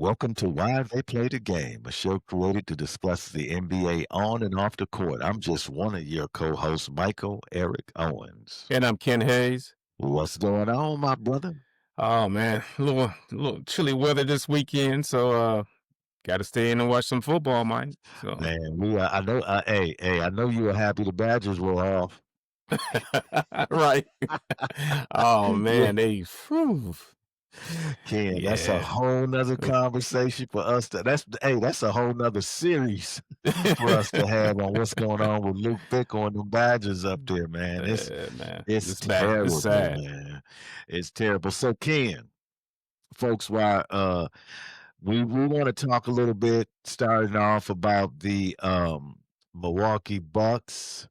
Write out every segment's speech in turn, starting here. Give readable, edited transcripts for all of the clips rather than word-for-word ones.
Welcome to Why They Play the Game, a show created to discuss the NBA on and off the court. I'm just one of your co-hosts, Michael Eric Owens. And I'm Ken Hayes. What's going on, my brother? Oh man, a little chilly weather this weekend, so got to stay in and watch some football, Mike. So Man, I know, hey, I know you were happy the Badgers were off. right. Oh Yeah, man, whew, Ken, that's a yeah. whole nother conversation for us that's a whole nother series for us to have on what's going on with Luke Fickle and the Badgers up there, man. Man, It's it's bad. It's terrible, sad. man. It's terrible. So, Ken, folks, why we want to talk a little bit starting off about the Milwaukee Bucks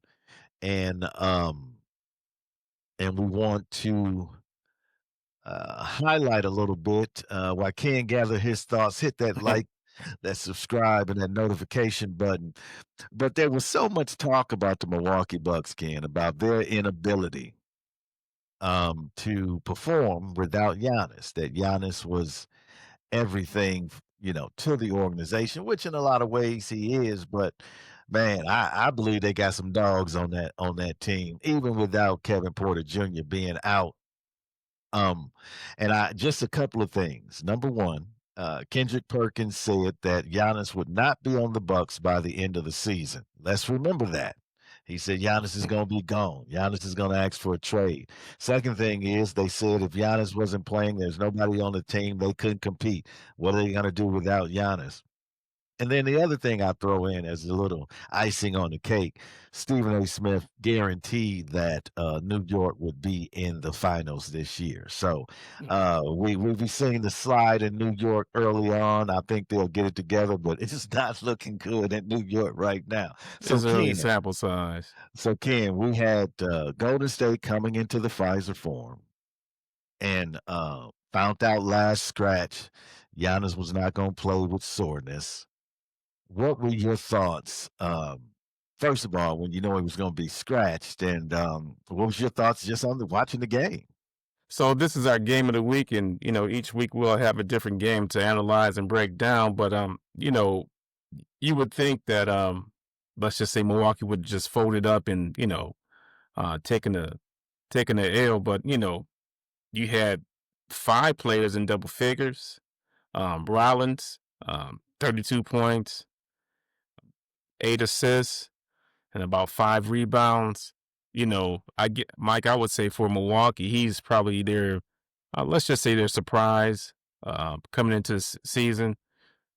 and we want to highlight a little bit while Ken gather his thoughts, hit that like, that subscribe and that notification button. But there was so much talk about the Milwaukee Bucks, Ken, about their inability to perform without Giannis, that Giannis was everything, to the organization, which in a lot of ways he is. But man, I believe they got some dogs on that team, even without Kevin Porter Jr. being out. Um, and I just a couple of things. Number one, Kendrick Perkins said that Giannis would not be on the Bucks by the end of the season. Let's remember that. He said Giannis is going to be gone. Giannis is going to ask for a trade. Second thing is they said if Giannis wasn't playing, there's nobody on the team. They couldn't compete. What are they going to do without Giannis? And then the other thing I throw in as a little icing on the cake, Stephen A. Smith guaranteed that New York would be in the finals this year. So we'll be seeing the slide in New York early on. I think they'll get it together, but it's not looking good in New York right now. It's early sample size. We had Golden State coming into the Pfizer Forum and found out last scratch Giannis was not going to play with soreness. What were your thoughts, first of all, when you know he was gonna be scratched, and, what was your thoughts just on watching the game? So this is our game of the week, and each week we'll have a different game to analyze and break down. But you would think that let's just say Milwaukee would just fold it up and taking the L. But you had five players in double figures. Rollins, 32 points, 8 assists, and about 5 rebounds. I get Mike. I would say for Milwaukee, he's probably their let's just say their surprise coming into this season.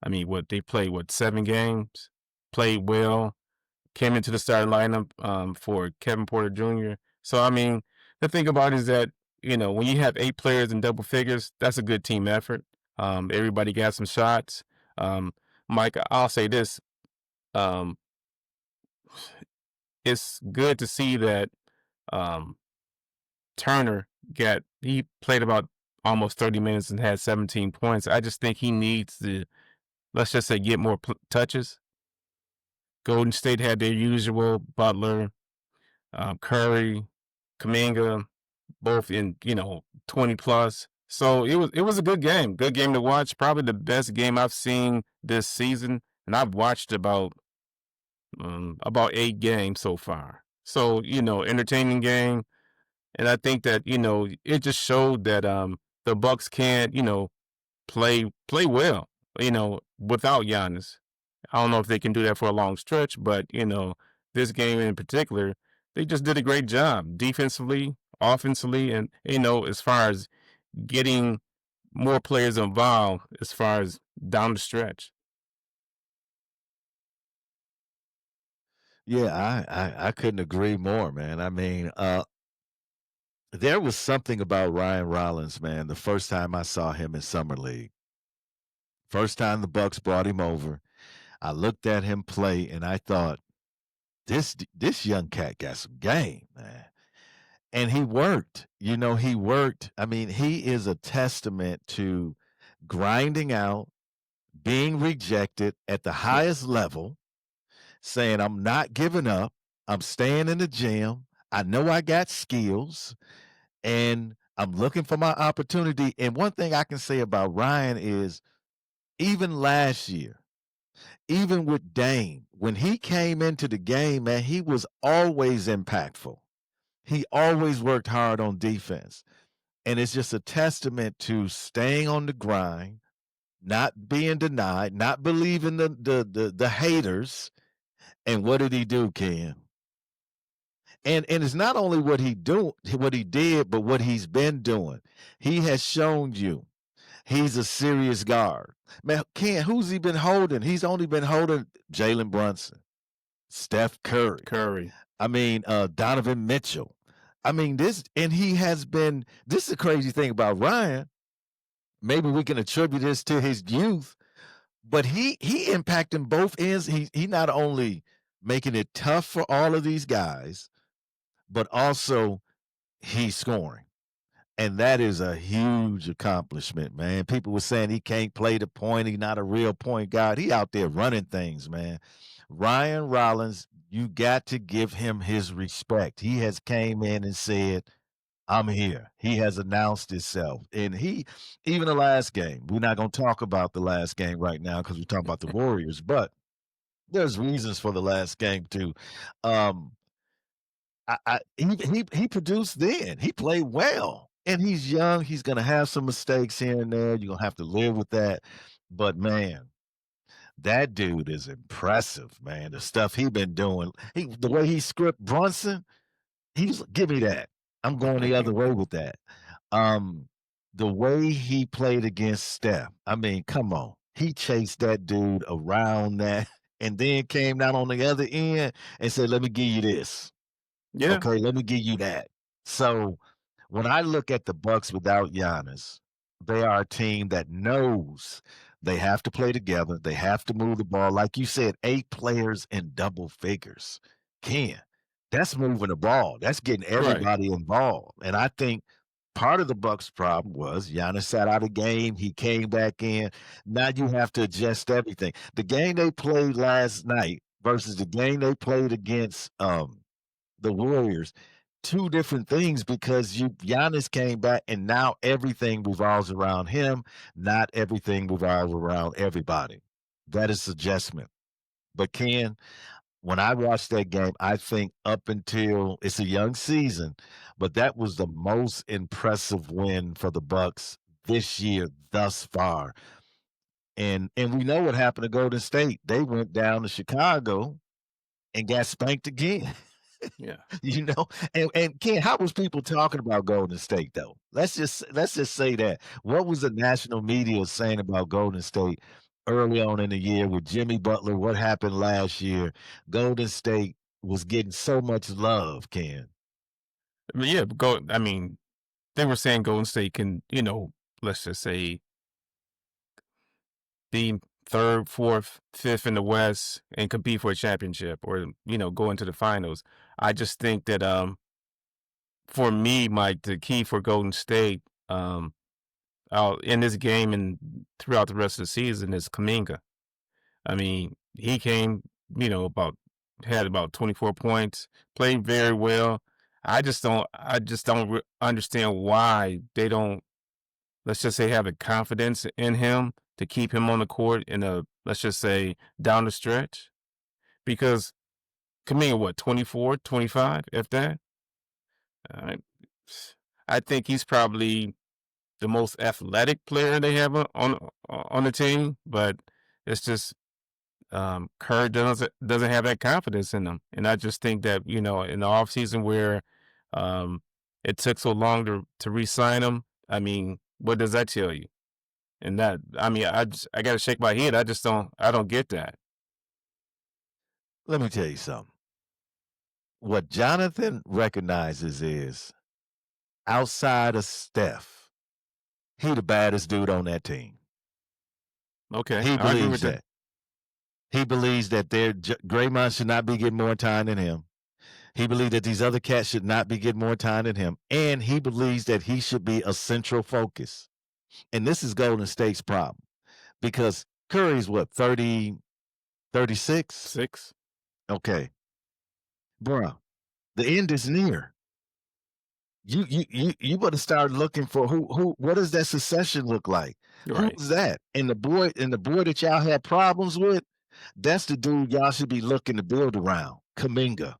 I mean, what they played, 7 games, played well, came into the starting lineup for Kevin Porter Jr. So I mean, the thing about it is that when you have 8 players in double figures, that's a good team effort. Everybody got some shots. Mike, I'll say this: um, it's good to see that um, Turner he played about almost 30 minutes and had 17 points. I just think he needs to, let's just say, get more touches. Golden State had their usual Butler, Curry, Kaminga, both in 20 plus. So it was a good game. Good game to watch. Probably the best game I've seen this season, and I've watched about 8 games so far. So entertaining game, and I think that it just showed that the Bucks can play well without Giannis. I don't know if they can do that for a long stretch, but this game in particular, they just did a great job defensively, offensively, and as far as getting more players involved as far as down the stretch. Yeah, I couldn't agree more, man. I mean, there was something about Ryan Rollins, man, the first time I saw him in summer league. First time the Bucks brought him over, I looked at him play and I thought, this young cat got some game, man. And he worked. He worked. I mean, he is a testament to grinding out, being rejected at the highest level, saying, I'm not giving up. I'm staying in the gym. I know I got skills and I'm looking for my opportunity. And one thing I can say about Ryan is Even last year, even with Dame, when he came into the game, man, he was always impactful. He always worked hard on defense. And it's just a testament to staying on the grind, not being denied, not believing the haters. And what did he do, Ken? And it's not only what he did, but what he's been doing. He has shown you he's a serious guard. Man, Ken, who's he been holding? He's only been holding Jalen Brunson, Steph Curry. Curry. I mean, Donovan Mitchell. I mean, and he has been. This is the crazy thing about Ryan. Maybe we can attribute this to his youth, but he impacting both ends. He not only making it tough for all of these guys, but also he's scoring. And that is a huge accomplishment, man. People were saying he can't play the point. He's not a real point guard. He out there running things, man. Ryan Rollins, you got to give him his respect. He has came in and said, I'm here. He has announced himself. And even the last game, we're not going to talk about the last game right now because we're talking about the Warriors, but there's reasons for the last game too. Um, he produced then. He played well, and he's young. He's gonna have some mistakes here and there. You're gonna have to live with that. But man, that dude is impressive, man. The stuff he been doing, the way he script Brunson, he's give me that. I'm going the other way with that. Um, the way he played against Steph. I mean, come on. He chased that dude around that, and then came down on the other end and said, "Let me give you this." Yeah. Okay, let me give you that. So when I look at the Bucks without Giannis, they are a team that knows they have to play together. They have to move the ball. Like you said, 8 players in double figures. Can That's moving the ball. That's getting Right. everybody involved. And I think part of the Bucks' problem was Giannis sat out of game. He came back in. Now you have to adjust everything. The game they played last night versus the game they played against the Warriors, 2 different things because Giannis came back and now everything revolves around him, not everything revolves around everybody. That is adjustment. But Ken, when I watched that game, I think up until it's a young season, but that was the most impressive win for the Bucks this year thus far. And we know what happened to Golden State. They went down to Chicago and got spanked again. Yeah. You know, and Ken, how was people talking about Golden State though? Let's just say that. What was the national media saying about Golden State early on in the year with Jimmy Butler? What happened last year? Golden State was getting so much love, Ken. But yeah, go. I mean, they were saying Golden State can, let's just say, be third, fourth, fifth in the West and compete for a championship, or go into the finals. I just think that for me, Mike, the key for Golden State in this game and throughout the rest of the season is Kaminga. I mean, he came, had about 24 points, played very well. I just don't understand why they don't, let's just say, have the confidence in him to keep him on the court in let's just say, down the stretch. Because Kaminga, what, 24, 25, if that? I, I think he's probably the most athletic player they have on the team, but it's just Kerr doesn't have that confidence in them, and I just think that in the offseason where it took so long to re-sign him, I mean, what does that tell you? And that, I mean, I got to shake my head. I don't get that. Let me tell you something. What Jonathan recognizes is outside of Steph, he the baddest dude on that team. Okay, He I agree believes with that. that. He believes that Draymond should not be getting more time than him. He believed that these other cats should not be getting more time than him. And he believes that he should be a central focus. And this is Golden State's problem because Curry's what, 30, 36? 6. Okay. Bruh, the end is near. You better start looking for who what does that succession look like? Right. Who's that? And the boy that y'all had problems with, that's the dude y'all should be looking to build around, Kaminga.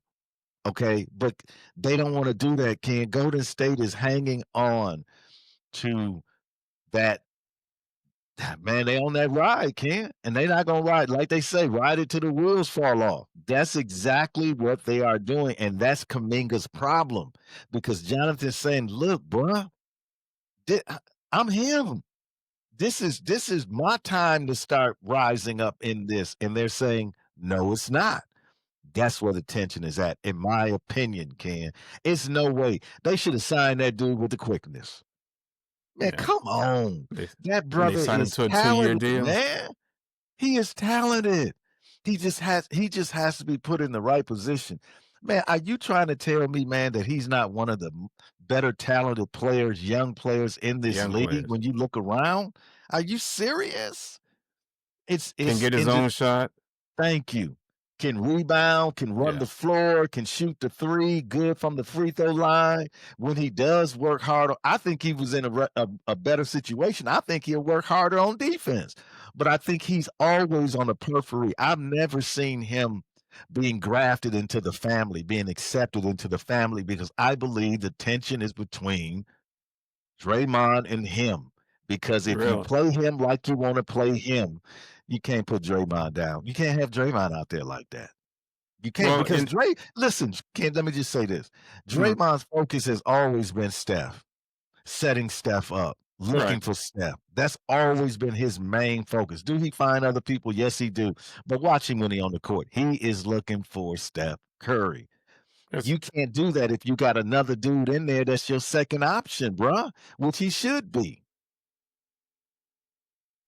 Okay, but they don't want to do that. Ken Golden State is hanging on to that. Man, they on that ride, Ken, and they not gonna ride like they say, ride it till the wheels fall off. That's exactly what they are doing, and that's Kaminga's problem because Jonathan's saying, "Look, bruh, thi- I- I'm him. This is my time to start rising up in this," and they're saying, "No, it's not." That's where the tension is at, in my opinion, Ken. It's no way they should have signed that dude with the quickness. Man, Yeah. come on. They That and they brother signed him is to a 2-year talented, deal. man. He is talented. He just has to be put in the right position. Man, are you trying to tell me, man, that he's not one of the better talented players, young players in this Young league players. when you look around? Are you serious? Can It's get his in the own shot. Thank you. Can rebound, can run Yeah. the floor, can shoot the three, good from the free throw line. When he does work hard, I think he was in a better situation. I think he'll work harder on defense, but I think he's always on the periphery. I've never seen him being grafted into the family, being accepted into the family, because I believe the tension is between Draymond and him. Because if you Really. play him like you want to play him, you can't put Draymond down. You can't have Draymond out there like that. You can't Well, because and Dray. Listen, Ken. Let me just say this: mhm, Draymond's focus has always been Steph, setting Steph up, right. looking for Steph. That's always been his main focus. Do he find other people? Yes, he do. But watch him when he on the court. He is looking for Steph Curry. It's You can't do that if you got another dude in there that's your second option, bruh, which he should be.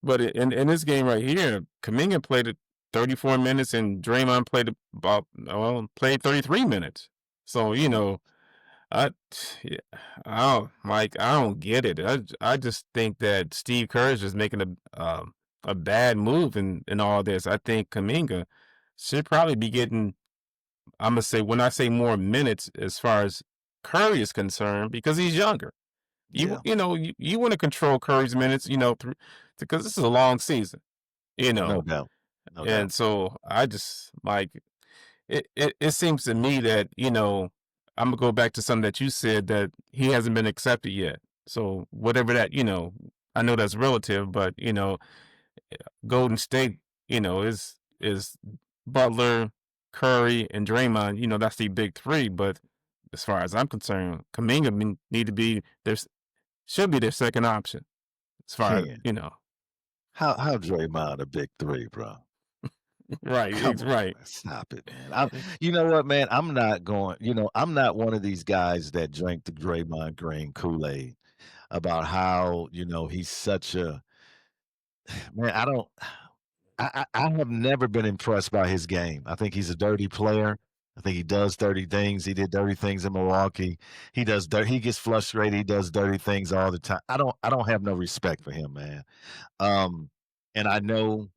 but in this game right here, Kuminga played it 34 minutes and Draymond played about played 33 minutes. So, I yeah, I don't get it. I just think that Steve Kerr is just making a bad move in all this. I think Kuminga should probably be getting, I'm gonna say, when I say more minutes as far as Curry is concerned, because he's younger. Yeah, You want to control Curry's minutes, through because this is a long season, you no know. doubt, no doubt. And so I just like it seems to me that, I'm gonna go back to something that you said, that he hasn't been accepted yet. So whatever that, I know that's relative, but Golden State, is Butler, Curry, and Draymond. That's the big three. But as far as I'm concerned, Kaminga need to be should be their second option. As far as Ken, how Draymond a big three, bro? right, Come on, right. man. Stop it, man. You know what, man? I'm not going, I'm not one of these guys that drank the Draymond Green Kool-Aid about how, he's such a man. I have never been impressed by his game. I think he's a dirty player. I think he does dirty things. He did dirty things in Milwaukee. He gets frustrated. He does dirty things all the time. I don't have no respect for him, man. Um, and I know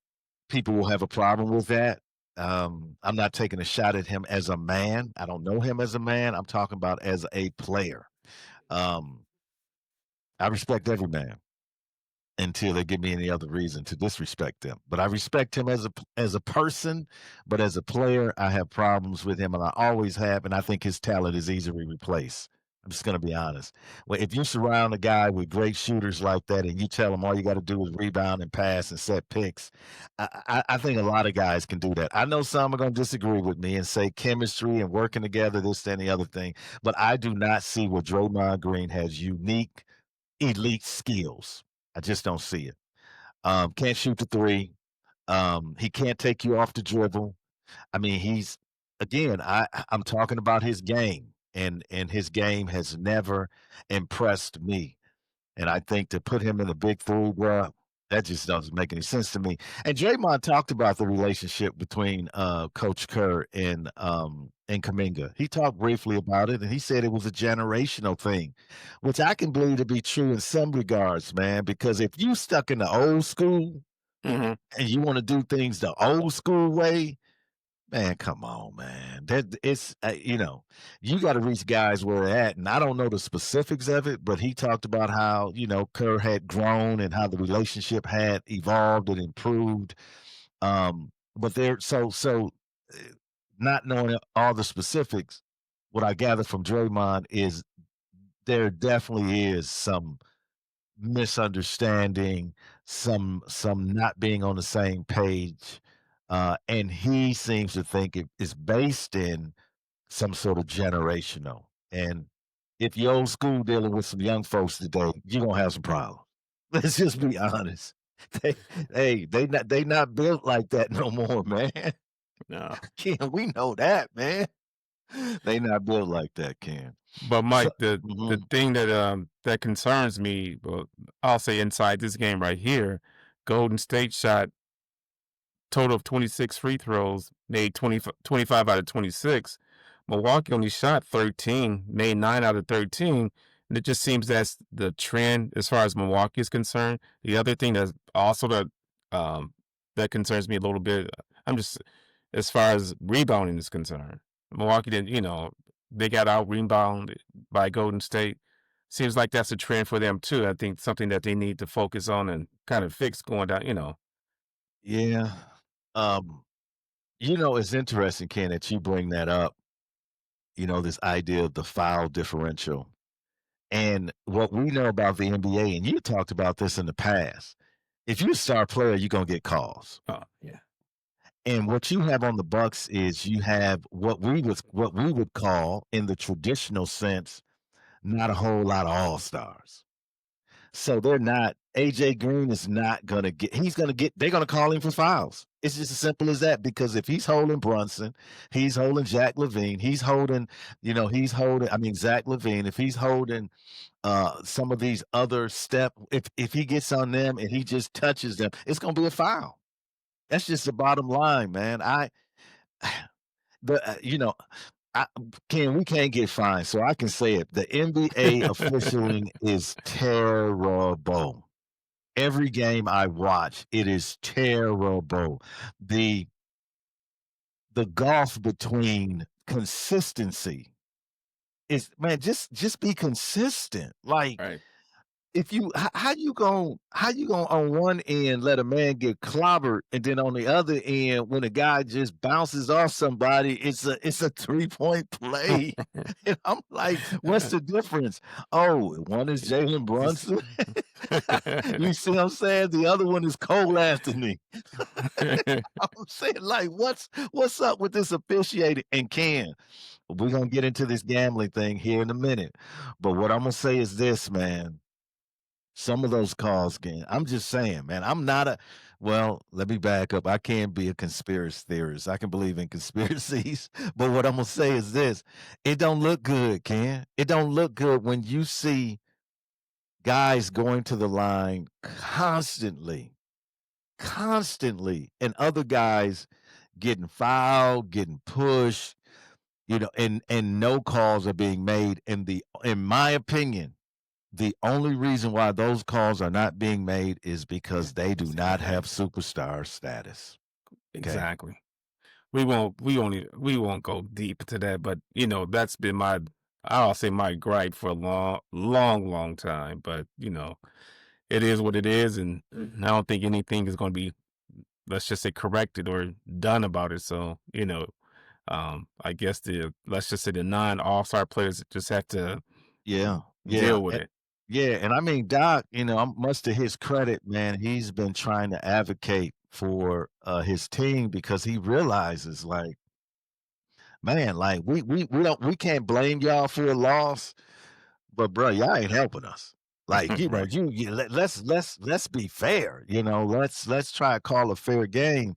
people will have a problem with that. I'm not taking a shot at him as a man. I don't know him as a man. I'm talking about as a player. Um, I respect every man until they give me any other reason to disrespect them. But I respect him as a person, but as a player, I have problems with him, and I always have. And I think his talent is easily replaced. I'm just going to be honest. Well, if you surround a guy with great shooters like that, and you tell him all you got to do is rebound and pass and set picks, I think a lot of guys can do that. I know some are going to disagree with me and say chemistry and working together, this, that, and the other thing, but I do not see where Draymond Green has unique elite skills. I just don't see it. Can't shoot the three. He can't take you off the dribble. I mean, he's again. I'm talking about his game, and his game has never impressed me. And I think to put him in the big three, bro, that just doesn't make any sense to me. And Draymond talked about the relationship between Coach Kerr and Kaminga. He talked briefly about it, and he said it was a generational thing, which I can believe to be true in some regards, man. Because if you stuck in the old school Hmm. and you want to do things the old school way, Man, come on, man. That it's you got to reach guys where they're at, and I don't know the specifics of it, but he talked about how Kerr had grown and how the relationship had evolved and improved. But there, uh, not knowing all the specifics, what I gather from Draymond is there definitely is some misunderstanding, some not being on the same page, and he seems to think it is based in some sort of generational. And if you're old school dealing with some young folks today, you're gonna have some problems. Let's just be honest. They, they not built like that no more, man. No. Ken, we know that, man. They not built like that, Ken. But So, Mike, the mhm. thing that concerns me, well, I'll say inside this game right here, Golden State shot total of 26 free throws, made 25 out of 26. Milwaukee only shot 13, made 9 out of 13. And it just seems that's the trend as far as Milwaukee is concerned. The other thing that's also um, that concerns me a little bit, I'm just as far as rebounding is concerned. Milwaukee didn't, they got out rebounded by Golden State. Seems like that's a trend for them too. I think something that they need to focus on and kind of fix going down. Yeah. Um, it's interesting, Ken, that you bring that up, this idea of the foul differential. And what we know about the NBA, and you talked about this in the past, if you're a star player, you're gonna get calls. Oh, yeah. And what you have on the Bucks is you have what we would call in the traditional sense, not a whole lot of all-stars. So they're not AJ Green is not gonna get he's gonna get they're gonna call him for fouls. It's just as simple as that because if he's holding Brunson, he's holding Jack Levine, Zach Levine, if he's holding some of these other if he gets on them and he just touches them, it's gonna be a foul. That's just the bottom line, man. The I, Ken, we can't get fined, so I can say it. The NBA officialing is terrible. Every game I watch, it is terrible. The the gulf between consistency is man, just be consistent. Like Right. if you how you going on one end let a man get clobbered and then on the other end when a guy just bounces off somebody it's a 3-point play. And I'm like, what's the difference? Oh, one is Jalen Just Brunson. You see what I'm saying? The other one is Cole Anthony. I'm saying, like, what's up with this officiating? And Ken, we're gonna get into this gambling thing here in a minute. But what I'm gonna say is this, man. Some of those calls, Ken. I'm just saying, man. Let me back up. I can't be a conspiracy theorist. I can believe in conspiracies, but what I'm gonna say is this: it don't look good, Ken. It don't look good when you see guys going to the line constantly, and other guys getting fouled, getting pushed, and no calls are being made. In my opinion, the only reason why those calls are not being made is yeah, because they do it's not ineffective. have superstar status. Okay. Exactly. We won't go deep into that, but that's been I'll say my gripe for a long time. But it is what it is, and I don't think anything is going to be, let's just say, corrected or done about it. So I guess let's just say the non All Star players just have to Yeah. Yeah. deal with it. Yeah. And I mean, Doc, much to his credit, man, he's been trying to advocate for his team because he realizes, like, man, like we can't blame y'all for a loss, but bro, y'all ain't helping us. Like, Right. let's be fair. Let's try to call a fair game.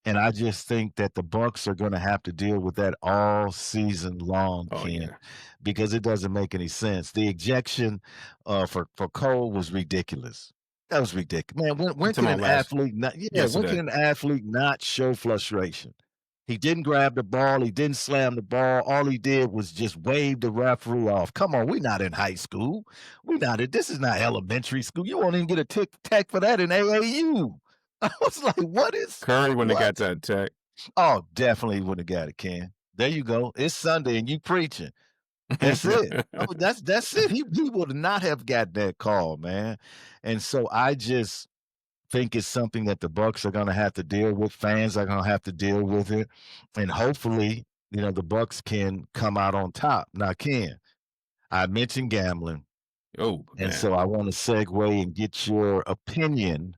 And I just think that the Bucks are gonna have to deal with that all season long, Oh Ken, yeah. because it doesn't make any sense. The ejection, for Cole was ridiculous. That was ridiculous. Man, when You can talking an about last athlete not when can yesterday? an athlete not show frustration? He didn't grab the ball, he didn't slam the ball, all he did was just wave the referee off. Come on, we're not in high school. This is not elementary school. You won't even get a tic tac for that in AAU. I was like, Curry when they got what? that tech. Oh, definitely would have got it, Ken. There you go. It's Sunday and you preaching. That's it. Oh, that's it. He would not have got that call, man. And so I just think it's something that the Bucks are gonna have to deal with. Fans are gonna have to deal with it. And hopefully, the Bucks can come out on top. Now, Ken, I mentioned gambling, Oh, and man. so I want to segue and get your opinion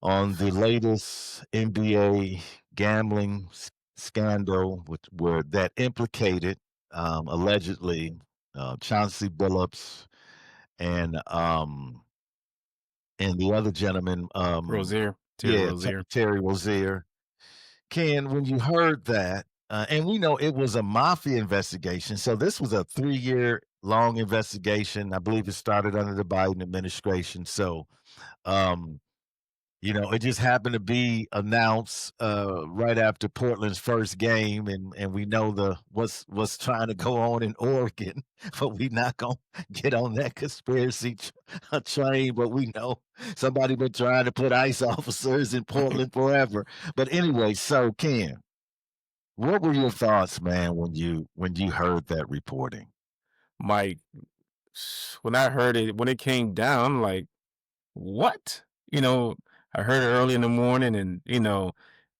on the latest NBA gambling scandal, where that implicated allegedly Chauncey Billups and the other gentleman, Rozier, Terry yeah, Rozier. Terry Rozier. Ken, when you heard that, and we know it was a mafia investigation, so this was a 3-year long investigation. I believe it started under the Biden administration. So, um, it just happened to be announced right after Portland's first game, and we know what's trying to go on in Oregon, but we not gonna get on that conspiracy train. But we know somebody been trying to put ICE officers in Portland forever. But anyway, so Ken, what were your thoughts, man, when you heard that reporting? Mike, when I heard it, when it came down, I'm like, what? I heard it early in the morning and,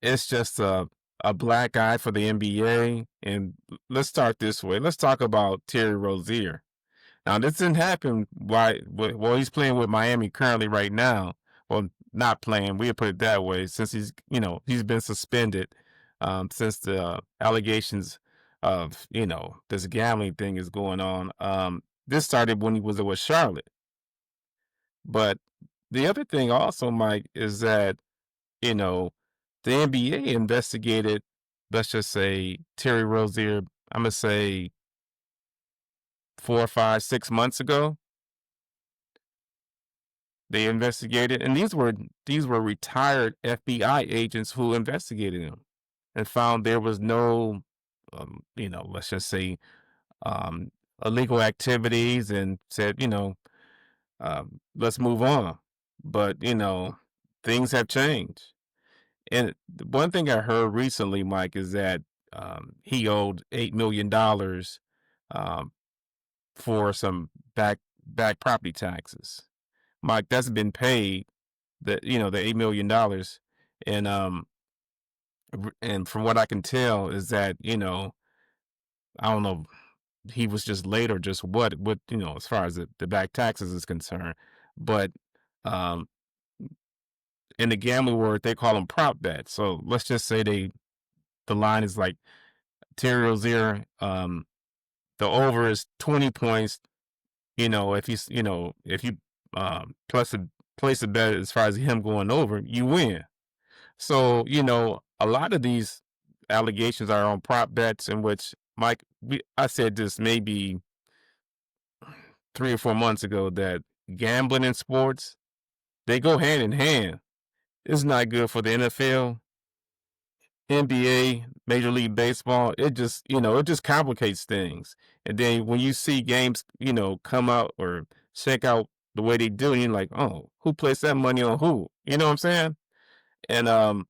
it's just a black eye for the NBA. And let's start this way. Let's talk about Terry Rozier. Now, this didn't happen well, he's playing with Miami currently right now. Well, not playing, we'll put it that way, since he's been suspended since the allegations of, this gambling thing is going on. This started when he was with Charlotte. But the other thing also, Mike, is that, you know, the NBA investigated, let's just say, Terry Rozier, I'm gonna say 4, 5, 6 months ago. They investigated, and these were retired FBI agents who investigated him and found there was no, let's just say, um, illegal activities, and said, let's move on. But things have changed. And the one thing I heard recently, Mike, is that he owed $8 million um, for some back property taxes. Mike, that's been paid. The $8 million, and and from what I can tell is that I don't know, he was just late or just what as far as the back taxes is concerned, but um in the gambling world they call them prop bets. So let's just say the line is like Terry Rozier, the over is 20 points. If you plus a place a bet as far as him going over, you win. So, a lot of these allegations are on prop bets, in which, Mike, I said this maybe 3 or 4 months ago, that gambling in sports, they go hand in hand. It's not good for the NFL, NBA, Major League Baseball. It just complicates things. And then when you see games, come out or check out the way they do, and you're like, oh, who placed that money on who? You know what I'm saying? And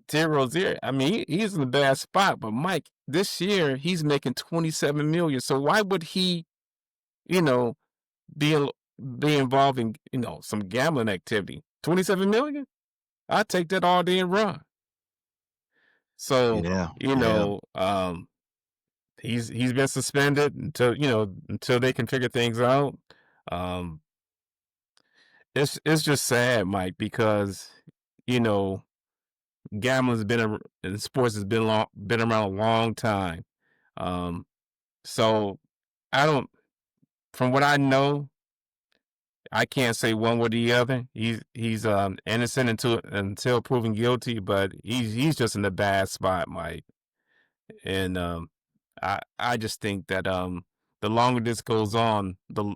Terry Rozier, I mean, he's in a bad spot, but Mike, this year he's making 27 million. So why would he, you know, be be involved in some gambling activity? 27 million? I'd take that all day and run. So Yeah, yeah. he's been suspended until they can figure things out. Um, it's just sad, Mike, because you know gambling's and sports has been around a long time. Um, so I don't, from what I know, I can't say one way or the other. He's innocent until proven guilty, but he's just in a bad spot, Mike. And I just think that the longer this goes on, the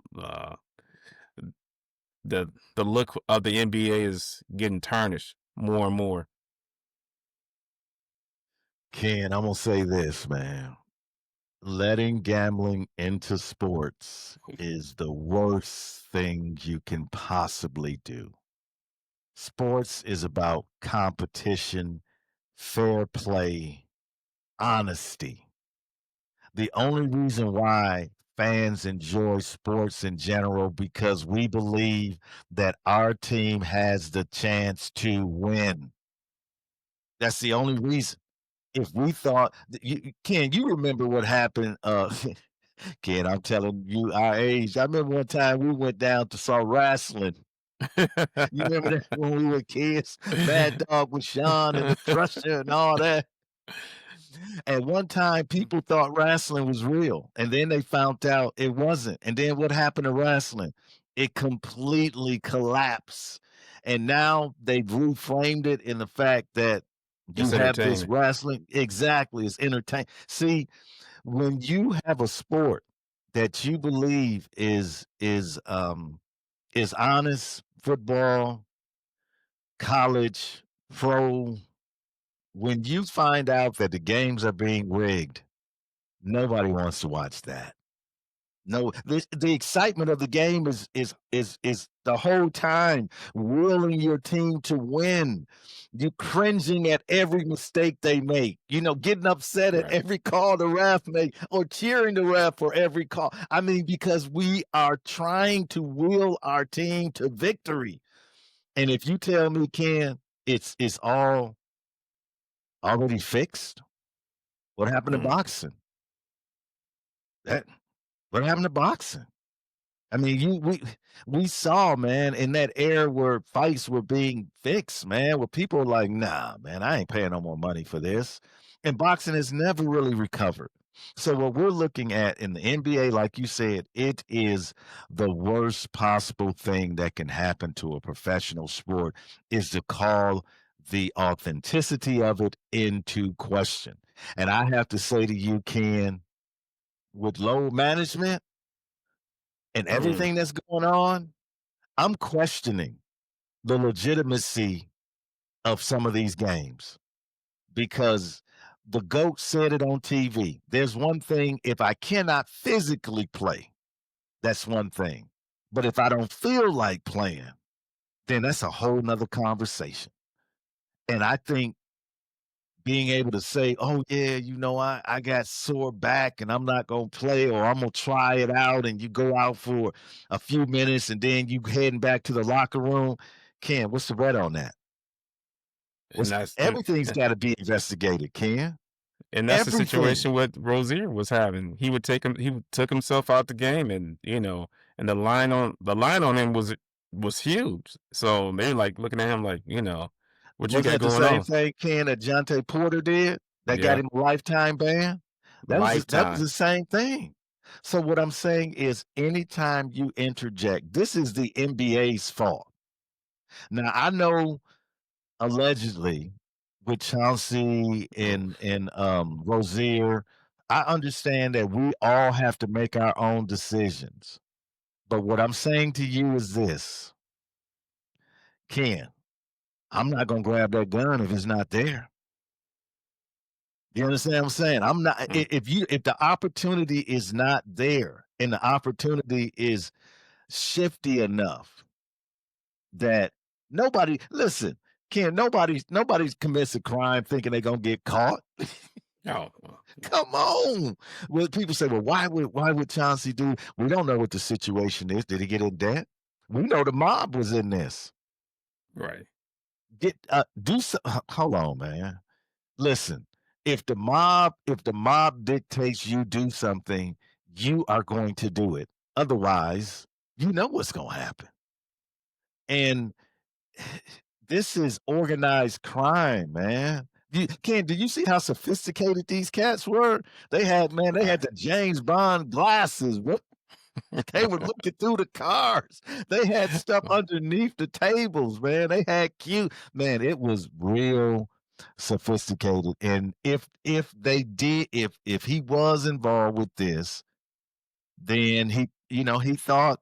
look of the NBA is getting tarnished more and more. Ken, I'm gonna say this, man. Letting gambling into sports is the worst thing you can possibly do. Sports is about competition, fair play, honesty. The only reason why fans enjoy sports in general because we believe that our team has the chance to win. That's the only reason. If we thought, Ken, you remember what happened? Ken, I'm telling you our age. I remember one time we went down to saw wrestling. You remember that when we were kids? Mad Dog with Sean and the Crusher and all that. At one time, people thought wrestling was real, and then they found out it wasn't. And then what happened to wrestling? It completely collapsed. And now they've reframed it in the fact that you It's have this entertainment. wrestling exactly, it's entertain. See, when you have a sport that you believe is honest, football, college, pro, when you find out that the games are being rigged, nobody wants to watch that. No, the excitement of the game is the whole time willing your team to win. You cringing at every mistake they make, getting upset at Right. every call the ref make or cheering the ref for every call. I mean, because we are trying to will our team to victory. And if you tell me, Ken, it's all already fixed, what happened to Mm. boxing? That what happened to boxing? I mean, we saw, man, in that era where fights were being fixed, man, where people were like, "Nah, man, I ain't paying no more money for this." And boxing has never really recovered. So what we're looking at in the NBA, like you said, it is the worst possible thing that can happen to a professional sport is to call the authenticity of it into question. And I have to say to you, Ken, with low management and Mm. everything that's going on, I'm questioning the legitimacy of some of these games because the GOAT said it on TV. There's one thing, if I cannot physically play, that's one thing. But if I don't feel like playing, then that's a whole nother conversation. And I think being able to say, oh, yeah, I got sore back and I'm not going to play or I'm going to try it out. And you go out for a few minutes and then you heading back to the locker room. Ken, what's the red on that? And that's Everything's got to be investigated, Ken. and that's the Everything. situation what Rozier was having. He took himself out the game, and and the line on him was huge. So they're like looking at him like, what you Wasn't got that the going same on? thing, Ken, that Jonte Porter did? That got Yeah, him a lifetime ban? That was lifetime. the same thing. So what I'm saying is anytime you interject, this is the NBA's fault. Now I know allegedly with Chauncey and Rozier, I understand that we all have to make our own decisions. But what I'm saying to you is this, Ken, I'm not gonna grab that gun if it's not there. You understand what I'm saying? I'm not Mm. if the opportunity is not there and the opportunity is shifty enough that nobody listen, Ken, nobody's commits a crime thinking they're gonna get caught. Oh, Come on. Well, people say, well, why would Chauncey do? We don't know what the situation is. Did he get in debt? We know the mob was in this. right. Do so, hold on, man. Listen, if the mob dictates you do something, you are going to do it. Otherwise, you know what's going to happen. And this is organized crime, man. Do you see how sophisticated these cats were? They had Right. the James Bond glasses. What they were looking through the cars. They had stuff underneath the tables, man. They had cute man. It was real sophisticated. And if he was involved with this, then he thought,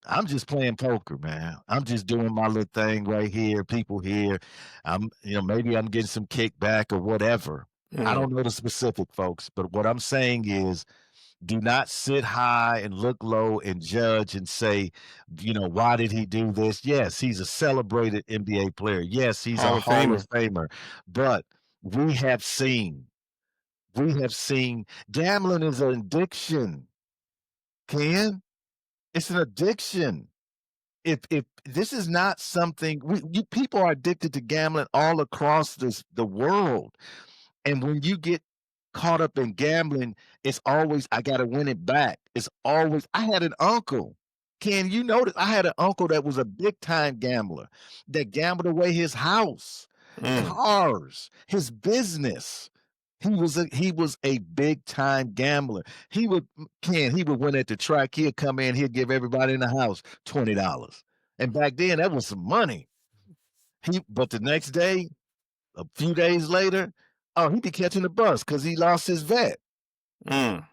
I'm just playing poker, man. I'm just doing my little thing right here. People here. Maybe I'm getting some kickback or whatever. I Mm. don't know the specific folks, but what I'm saying is Do not sit high and look low and judge and say, why did he do this? Yes, he's a celebrated NBA player. Yes, he's a Hall of Hall of Famer. Famer. But we have seen, we have seen gambling is an addiction, Ken. It's an addiction. If this is not something people are addicted to gambling all across the world. And when you get caught up in gambling, it's always, I got to win it back. It's always, I had an uncle. Can you notice? I had an uncle that was a big time gambler that gambled away his house, Mm, cars, his business. He was a big time gambler. He would win at the track. He'd come in, he'd give everybody in the house $20. And back then that was some money. But the next day, a few days later, oh, he'd be catching the bus because he lost his vet. mm.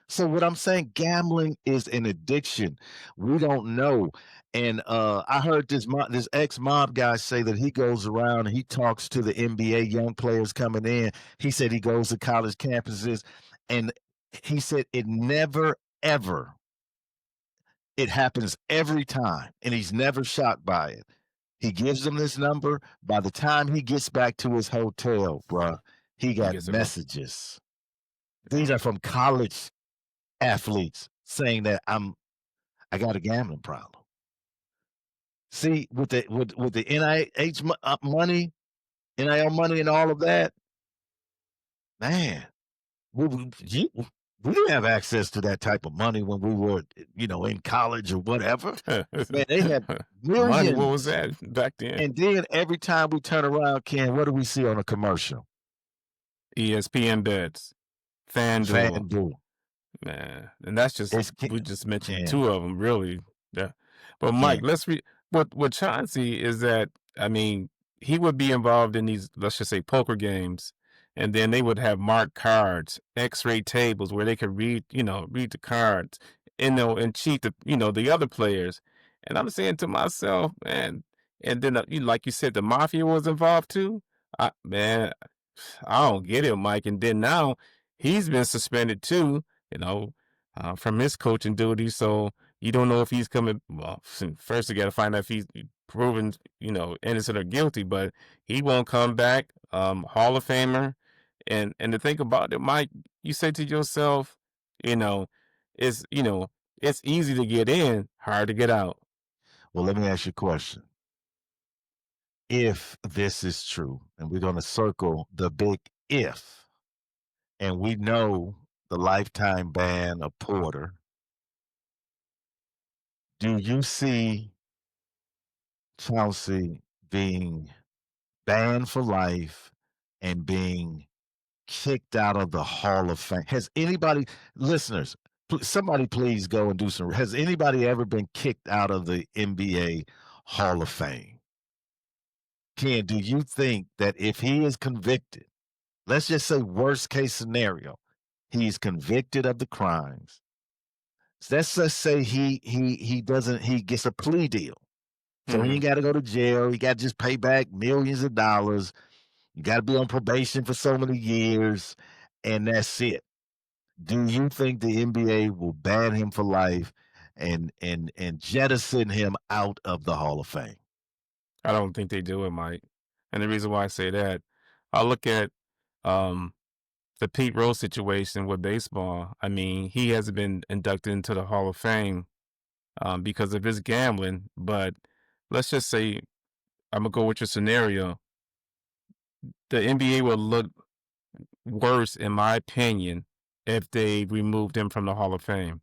So what I'm saying, gambling is an addiction. We don't know. And I heard this ex mob guy say that he goes around and he talks to the NBA young players coming in. He said he goes to college campuses, and he said it never ever. It happens every time, and he's never shocked by it. He gives them this number. By the time he gets back to his hotel, bruh, he He got gets it wrong. messages. These Yeah. are from college athletes saying that I got a gambling problem. See, with the money, NIL money, and all of that, man, we didn't have access to that type of money when we were, in college or whatever. Man, they had Money, what was millions. that back then? And then every time we turn around, Ken, what do we see on a commercial? ESPN bets, FanDuel. FanDuel. Man, and that's just It's we just mentioned Ken. 2 of them, really. Yeah. But Mike, Ken. let's what Chauncey is that, I mean, he would be involved in these, let's just say, poker games, and then they would have marked cards, X-ray tables where they could read the cards, and cheat the other players. And I'm saying to myself, man, and then, like you said, the mafia was involved too. Man, I don't get it, Mike. And then now he's been suspended too, you know, from his coaching duties. So you don't know if he's coming. Well, first you got to find out if he's proven, innocent or guilty. But he won't come back. Hall of Famer, and to think about it, Mike, you say to yourself, you know, it's it's easy to get in, hard to get out. Well, let me ask you a question. If this is true, and we're going to circle the big if, and we know the lifetime ban of Porter, do you see Chelsea being banned for life and being kicked out of the Hall of Fame? Has anybody, listeners, somebody please go and do some, has anybody ever been kicked out of the NBA Hall of Fame? Ken, do you think that if he is convicted, let's just say worst case scenario, he's convicted of the crimes. Let's just say he gets a plea deal. So he Hmm. ain't got to go to jail. He got to just pay back millions of dollars. You got to be on probation for so many years, and that's it. Do you think the NBA will ban him for life and jettison him out of the Hall of Fame? I don't think they do it, Mike. And the reason why I say that, I look at um, the Pete Rose situation with baseball. I mean, he hasn't been inducted into the Hall of Fame because of his gambling. But let's just say, I'm gonna go with your scenario. The NBA will look worse, in my opinion, if they removed him from the Hall of Fame.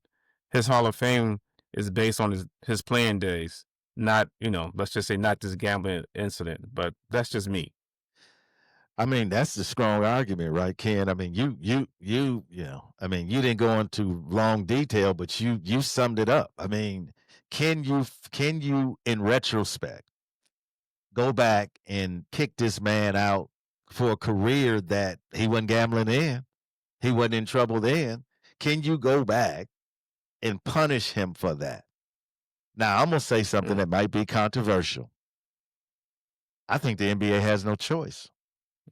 His Hall of Fame is based on his playing days, not, let's just say not this gambling incident. But that's just me. I mean, that's the strong argument, right, Ken? I mean, I mean, you didn't go into long detail, but you summed it up. I mean, can you in retrospect go back and kick this man out for a career that he wasn't gambling in? He wasn't in trouble then. Can you go back and punish him for that? Now, I'm gonna say something Mm, that might be controversial. I think the NBA has no choice.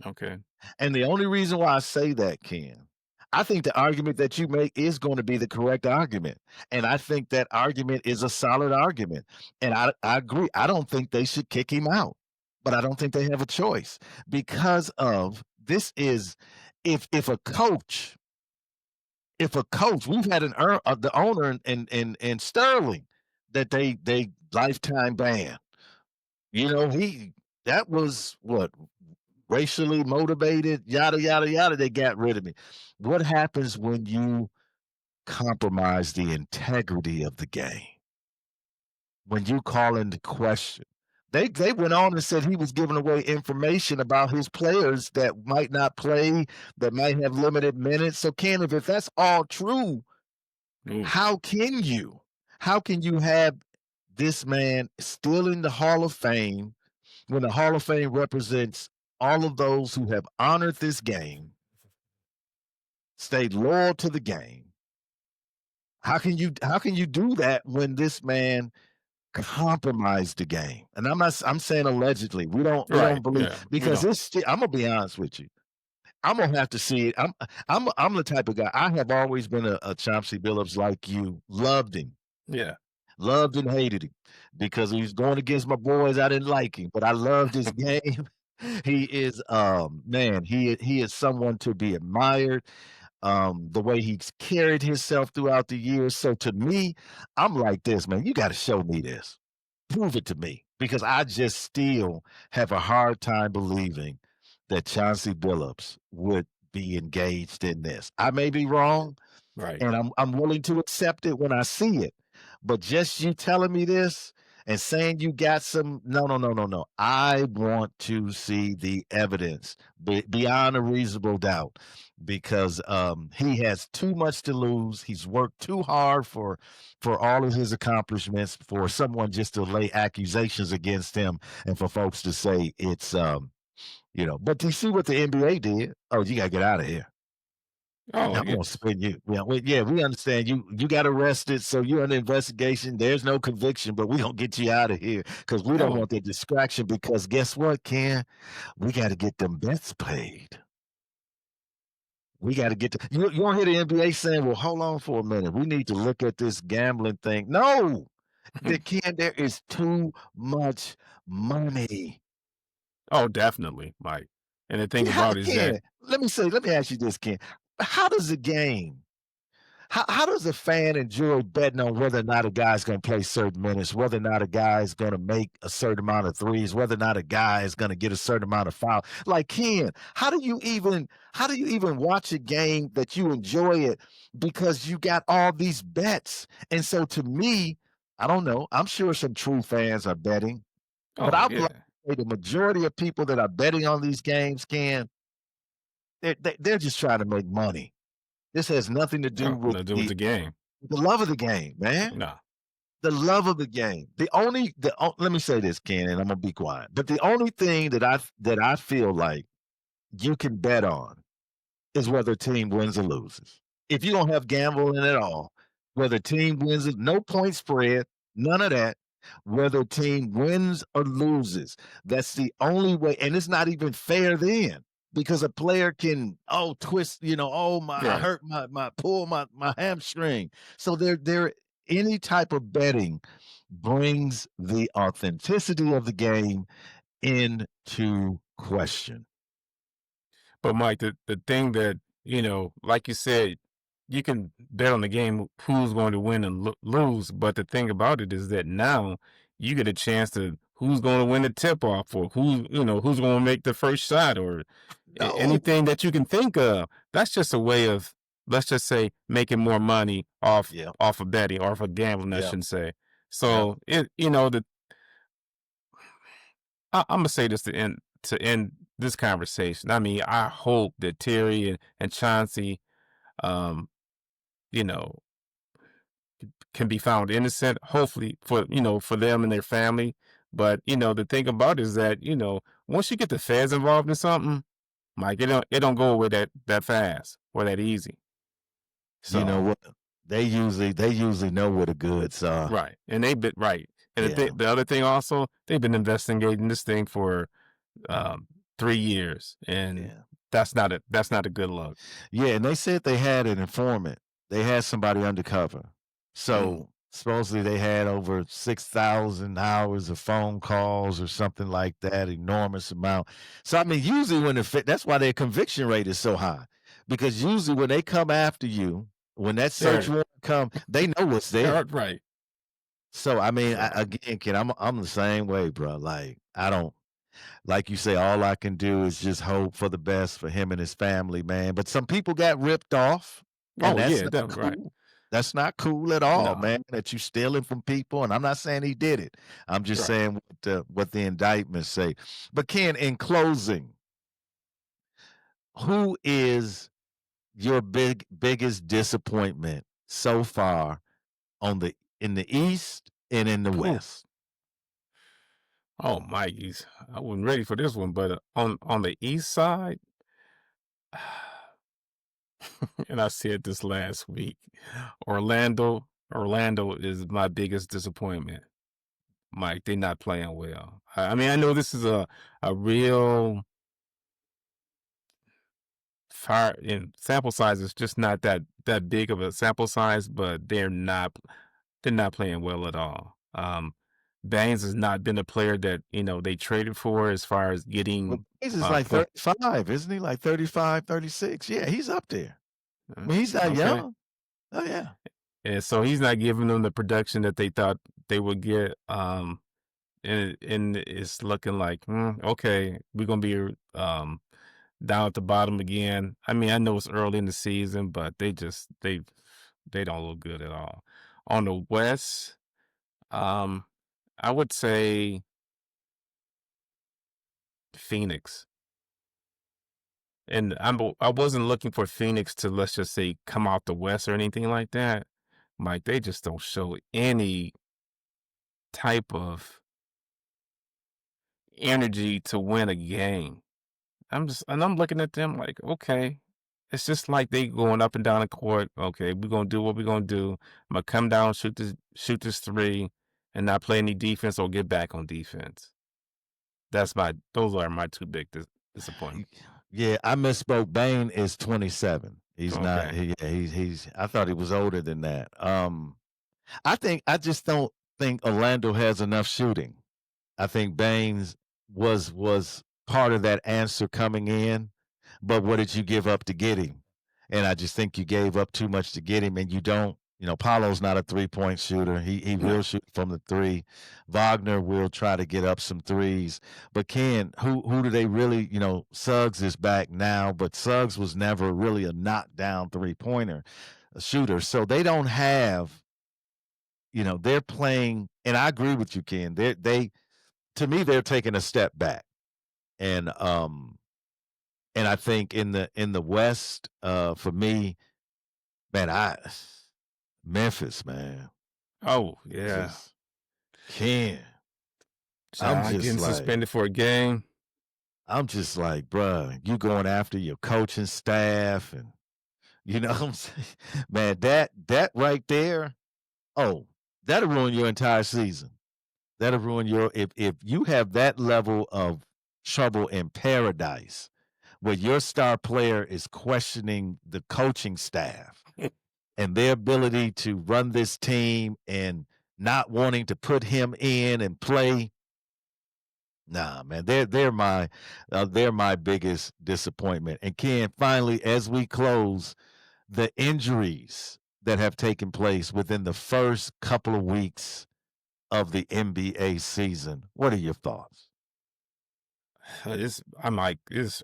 okay. And the only reason why I say that, Ken, I think the argument that you make is going to be the correct argument. And I think that argument is a solid argument. And I agree. I don't think they should kick him out, but I don't think they have a choice because of this is if a coach, we've had the owner in Sterling that they lifetime ban. You know, that was what racially motivated, yada yada yada. They got rid of me. What happens when you compromise the integrity of the game? When you call into question, they went on and said he was giving away information about his players that might not play, that might have limited minutes. So, Ken, if that's all true, Ooh. how can you? How can you have this man still in the Hall of Fame when the Hall of Fame represents all of those who have honored this game, stayed loyal to the game? How can you do that when this man compromised the game? And I'm saying allegedly. We don't Right. believe Yeah. We because don't. it's still, I'm gonna be honest with you. I'm gonna have to see it. I'm the type of guy. I have always been a Chauncey Billups like you. Loved him. Yeah. Loved and hated him because he was going against my boys. I didn't like him, but I loved his game. He is man, he is someone to be admired. The way he's carried himself throughout the years. So to me, I'm like this, man. You got to show me this. Prove it to me because I just still have a hard time believing that Chauncey Billups would be engaged in this. I may be wrong, Right. and I'm willing to accept it when I see it. But just you telling me this and saying you got some no, no, no, no, no. I want to see the evidence beyond a reasonable doubt because he has too much to lose. He's worked too hard for all of his accomplishments for someone just to lay accusations against him and for folks to say it's but do you see what the NBA did? Oh, you gotta get out of here. Oh I'm yeah. gonna spin you. Yeah, we understand you got arrested, so you're under investigation. There's no conviction, but we gonna get you out of here because we don't Oh. want the distraction. Because guess what, Ken? We got to get them bets paid. We got to get to you. Don't hear the NBA saying, "Well, hold on for a minute. We need to look at this gambling thing." No, there is too much money. Oh, definitely, Mike. And the thing How, about it is that Ken, let me ask you this, Ken. How does the game how does a fan enjoy betting on whether or not a guy's going to play certain minutes, whether or not a guy is going to make a certain amount of threes, whether or not a guy is going to get a certain amount of foul? Like Ken, how do you even watch a game that you enjoy it because you got all these bets? And so to me, I don't know. I'm sure some true fans are betting, but oh I would like yeah. to say the majority of people that are betting on these games, Ken, they're just trying to make money. This has nothing to do Oh, with nothing to do with the the game. the love of the game, man. No. The love of the game. Let me say this, Ken, and I'm gonna be quiet. But the only thing that I feel like you can bet on is whether a team wins or loses. If you don't have gambling at all, whether a team wins it, no point spread, none of that. Whether a team wins or loses, that's the only way. And it's not even fair then because a player can twist, I Right. hurt my pull my hamstring. So there any type of betting brings the authenticity of the game into question. But Mike, the thing that, like you said, you can bet on the game who's going to win and lose. But the thing about it is that now you get a chance to who's going to win the tip off or who's going to make the first shot or No, anything that you can think of. That's just a way of, let's just say, making more money off yeah, off of betting or off of gambling, I yeah, should say. yeah. So I'm gonna say this to end this conversation. I mean, I hope that Terry and Chauncey, um, you know, can be found innocent. Hopefully for them and their family. But the thing about it is that once you get the feds involved in something, Mike, it don't go away that fast or that easy. You know So what? They usually know where the goods are. right, and they've been right. And Yeah, the other thing also, they've been investigating this thing for um, 3 years, and yeah. that's not a good look. Yeah, and they said they had an informant. They had somebody undercover. Mm, So, supposedly they had over 6,000 hours of phone calls or something like that, enormous amount. So, I mean, usually when that's why their conviction rate is so high, because usually when they come after you, when that search there warrant come, they know what's there. right, So, I mean, right. again, kid, I'm the same way, bro. Like, I don't like you say, all I can do is just hope for the best for him and his family, man. But some people got ripped off, and Oh, that's yeah, not that right. cool. That's not cool at all, No, man. That you stealing from people, and I'm not saying he did it. I'm just right. saying what the indictments say. But Ken, in closing, who is your biggest disappointment so far on the in the East and in the Pooh. West? Oh, Mikey's. I wasn't ready for this one, but on the east side, and I said this last week, Orlando. Orlando is my biggest disappointment. Mike, they're not playing well. I mean, I know this is a real fire in sample size is just not that big of a sample size, but they're not playing well at all. Baines has not been a player that they traded for as far as Well, getting Hayes is like play. 35, isn't he? Like 35, 36. Yeah, he's up there. I Uh, mean, he's not okay, young. Oh, yeah. and so he's not giving them the production that they thought they would get. And it's looking like okay, we're gonna be down at the bottom again. I mean, I know it's early in the season, but they don't look good at all. On the West, um, I would say Phoenix. And I wasn't looking for Phoenix to, let's just say, come out the West or anything like that. Like they just don't show any type of energy to win a game. I'm looking at them like, okay, it's just like they going up and down the court. Okay, we're gonna do what we're gonna do. I'm gonna come down, shoot this three, and not play any defense or get back on defense. Those are my two big Y disappointments. yeah, I misspoke. Bane is 27. He's not Okay. he yeah, he's I thought he was older than that. I just don't think Orlando has enough shooting. I think Baines was part of that answer coming in, but what did you give up to get him? And I just think you gave up too much to get him, and you don't. Paolo's not a 3-point shooter. He No. will shoot from the three. Wagner will try to get up some threes. But Ken, who do they really? Suggs is back now, but Suggs was never really a knockdown 3-pointer shooter. So they don't have. They're playing, and I agree with you, Ken. They to me they're taking a step back, and I think in the West, for me, man, I Memphis, man, Oh yeah. just can't. I'm Child just getting like suspended for a game. I'm just like, bruh, you going after your coaching staff, and what I'm saying, man, that right there, oh, that'll ruin your entire season. That'll ruin your if you have that level of trouble in paradise where your star player is questioning the coaching staff and their ability to run this team and not wanting to put him in and play. Nah, man, they're my biggest disappointment. And Ken, finally, as we close, the injuries that have taken place within the first couple of weeks of the NBA season. What are your thoughts? It's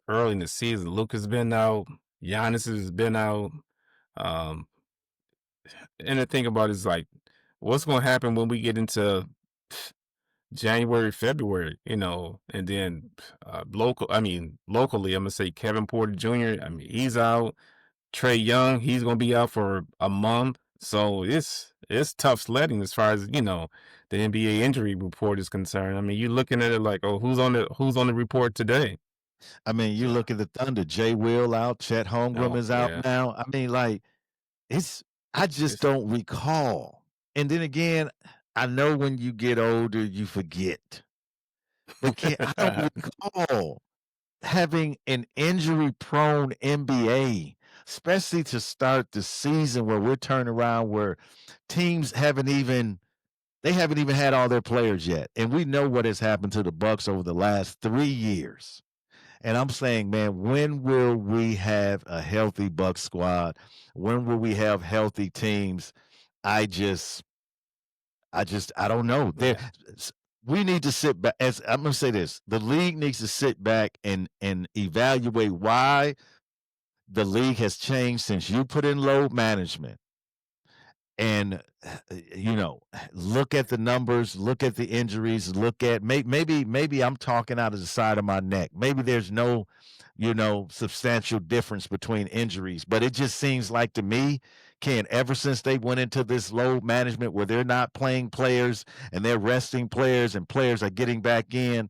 early in the season. Luka's been out. Giannis has been out. Um, and the thing about it is like, what's going to happen when we get into January, February, and then locally, I'm gonna say Kevin Porter Jr. I mean, he's out. Trey Young, he's gonna be out for a month. So it's tough sledding as far as the NBA injury report is concerned. I mean, you're looking at it like, oh, who's on the report today? I mean, you So look at the Thunder, Jay Will out, Chet Holmgren oh is out yeah, now. I mean, like, it's I just it's don't recall. And then again, I know when you get older, you forget. But I don't recall. having an injury-prone NBA, especially to start the season where we're turning around where teams haven't even had all their players yet, and we know what has happened to the Bucks over the last 3 years. And I'm saying, man, when will we have a healthy Bucks squad? When will we have healthy teams? I just I don't know. Yeah. We need to sit back. As I'm gonna say this, the league needs to sit back and evaluate why the league has changed since you put in load management. And look at the numbers, look at the injuries, look at maybe I'm talking out of the side of my neck. Maybe there's no, substantial difference between injuries, but it just seems like to me, Ken, ever since they went into this load management where they're not playing players and they're resting players and players are getting back in.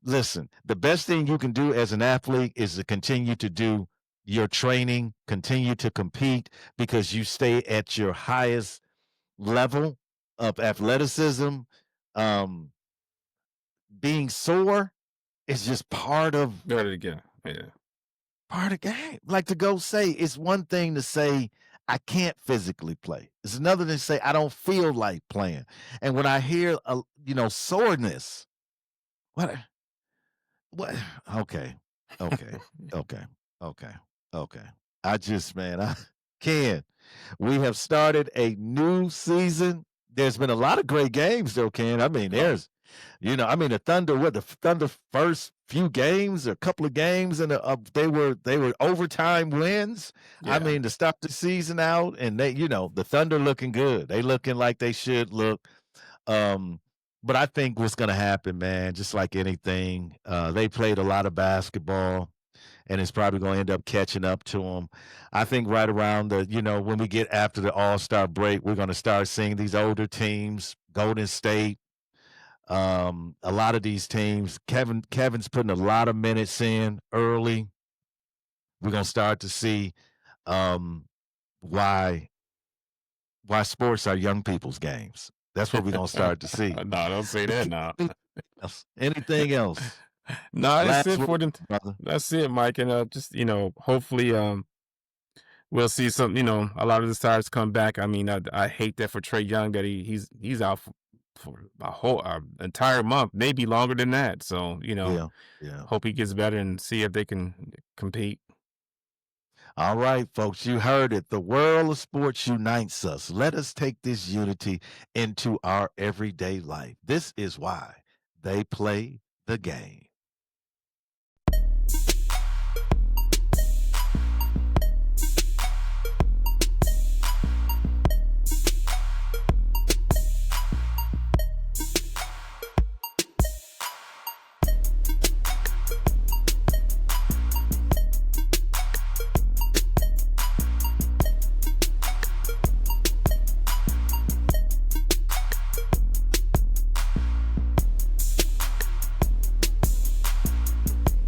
Listen, the best thing you can do as an athlete is to continue to do your training, continue to compete because you stay at your highest level of athleticism. Um, being sore is just Do it again. Yeah. part of the game. Like to go say, it's one thing to say I can't physically play. It's another to say I don't feel like playing. And when I hear soreness, what what? Okay, okay, okay, okay, okay. I just man, I can. We have started a new season. There's been a lot of great games though, Ken. I mean, Oh, the Thunder, what the Thunder first few games, a couple of games, and they were overtime wins. I yeah. mean, to start the season out, and the Thunder looking good. They looking like they should look. Um, but I think what's going to happen, man, just like anything, they played a lot of basketball and it's probably going to end up catching up to them. I think right around when we get after the All-Star break, we're going to start seeing these older teams, Golden State, a lot of these teams. Kevin's putting a lot of minutes in early. We're going to start to see um, why sports are young people's games. That's what we're going to start to see. No, don't say that now. Anything else? No, that's Last it word, for them. brother. That's it, Mike. And just hopefully we'll see some, a lot of the stars come back. I mean, I hate that for Trey Young that he's out for a whole entire month, maybe longer than that. So, Yeah, yeah. hope he gets better and see if they can compete. All right, folks, you heard it. The world of sports unites us. Let us take this unity into our everyday life. This is why they play the game.